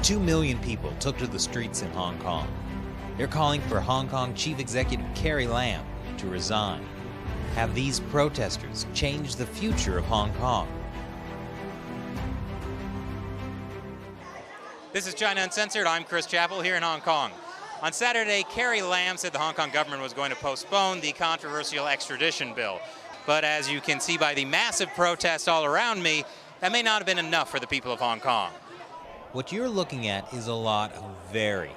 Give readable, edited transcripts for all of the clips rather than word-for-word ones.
2 million people took to the streets in Hong Kong. They're calling for Hong Kong Chief Executive Carrie Lam to resign. Have these protesters changed the future of Hong Kong? This is China Uncensored. I'm Chris Chappell here in Hong Kong. On Saturday, Carrie Lam said the Hong Kong government was going to postpone the controversial extradition bill. But as you can see by the massive protests all around me, that may not have been enough for the people of Hong Kong. What you're looking at is a lot of very,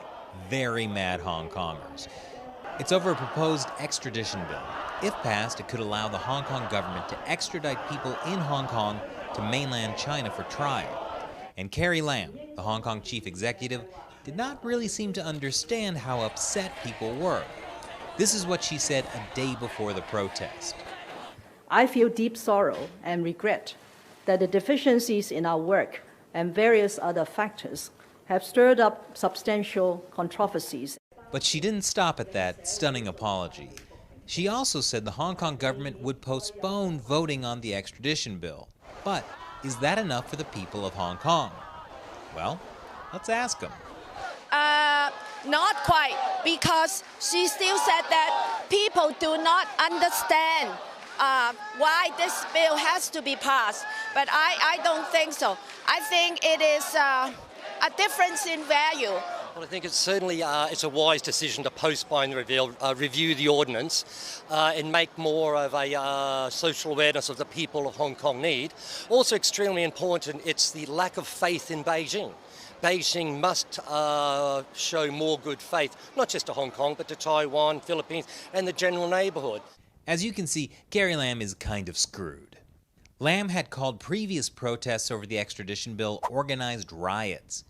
very mad Hong Kongers. It's over a proposed extradition bill. If passed, it could allow the Hong Kong government to extradite people in Hong Kong to mainland China for trial. And Carrie Lam, the Hong Kong chief executive, did not really seem to understand how upset people were. This is what she said a day before the protest. I feel deep sorrow and regret that the deficiencies in our work and various other factors have stirred up substantial controversies. But she didn't stop at that stunning apology. She also said the Hong Kong government would postpone voting on the extradition bill. But is that enough for the people of Hong Kong? Well, let's ask them. Not quite, because she still said that people do not understand why this bill has to be passed. But I don't think so. I think it is a difference in value. Well, I think it's certainly it's a wise decision to postpone the review the ordinance and make more of a social awareness of the people of Hong Kong need. Also extremely important, it's the lack of faith in Beijing. Beijing must show more good faith, not just to Hong Kong, but to Taiwan, Philippines, and the general neighborhood. As you can see, Carrie Lam is kind of screwed. Lam had called previous protests over the extradition bill organized riots,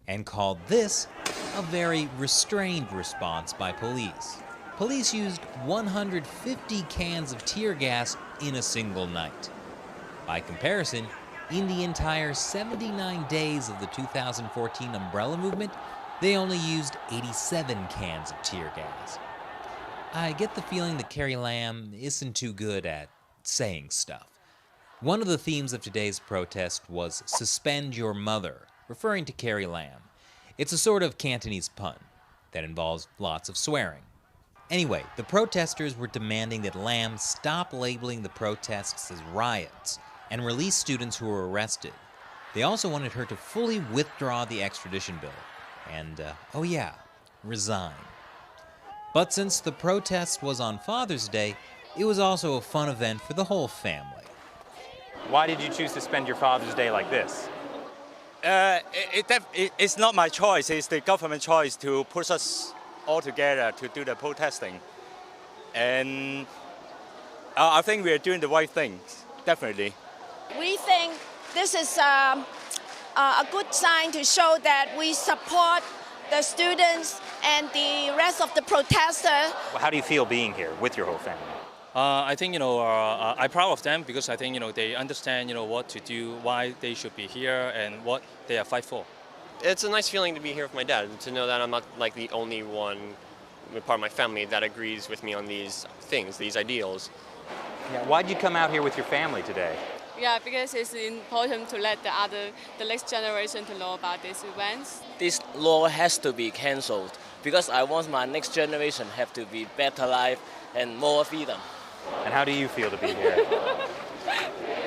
and called this a very restrained response by police. Police used 150 cans of tear gas in a single night. By comparison, in the entire 79 days of the 2014 umbrella movement, they only used 87 cans of tear gas. I get the feeling that Carrie Lam isn't too good at saying stuff. One of the themes of today's protest was "Suspend Your Mother," referring to Carrie Lam. It's a sort of Cantonese pun that involves lots of swearing. Anyway, the protesters were demanding that Lam stop labeling the protests as riots and release students who were arrested. They also wanted her to fully withdraw the extradition bill and, resign. But since the protest was on Father's Day, it was also a fun event for the whole family. Why did you choose to spend your Father's Day like this? It's not my choice. It's the government choice to push us all together to do the protesting. And I think we are doing the right things, definitely. We think this is a good sign to show that we support the students and the rest of the protesters. Well, how do you feel being here with your whole family? I think, I'm proud of them because I think, they understand, what to do, why they should be here, and what they are fight for. It's a nice feeling to be here with my dad, to know that I'm not like the only one part of my family that agrees with me on these things, these ideals. Yeah, why'd you come out here with your family today? Yeah, because it's important to let the next generation to know about these events. This law has to be cancelled because I want my next generation have to be better life and more freedom. And how do you feel to be here?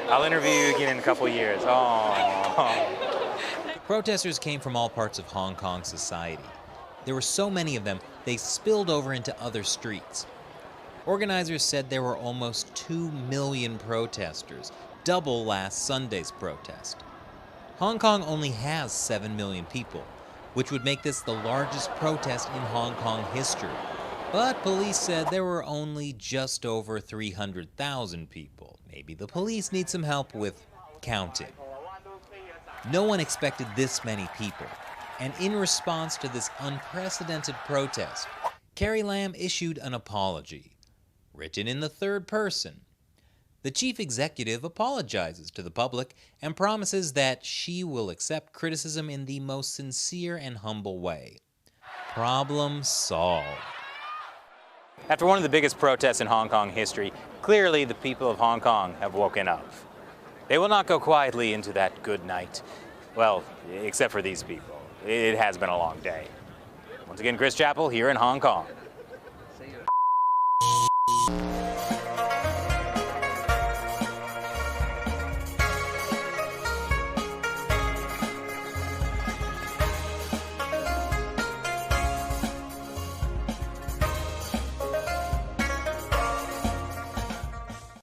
I'll interview you again in a couple of years. Oh. Protesters came from all parts of Hong Kong society. There were so many of them, they spilled over into other streets. Organizers said there were almost 2 million protesters, double last Sunday's protest. Hong Kong only has 7 million people, which would make this the largest protest in Hong Kong history. But police said there were only just over 300,000 people. Maybe the police need some help with counting. No one expected this many people, and in response to this unprecedented protest, Carrie Lam issued an apology, written in the third person. The chief executive apologizes to the public and promises that she will accept criticism in the most sincere and humble way. Problem solved. After one of the biggest protests in Hong Kong history, clearly the people of Hong Kong have woken up. They will not go quietly into that good night. Well, except for these people. it has been a long day. Once again, Chris Chappell here in Hong Kong.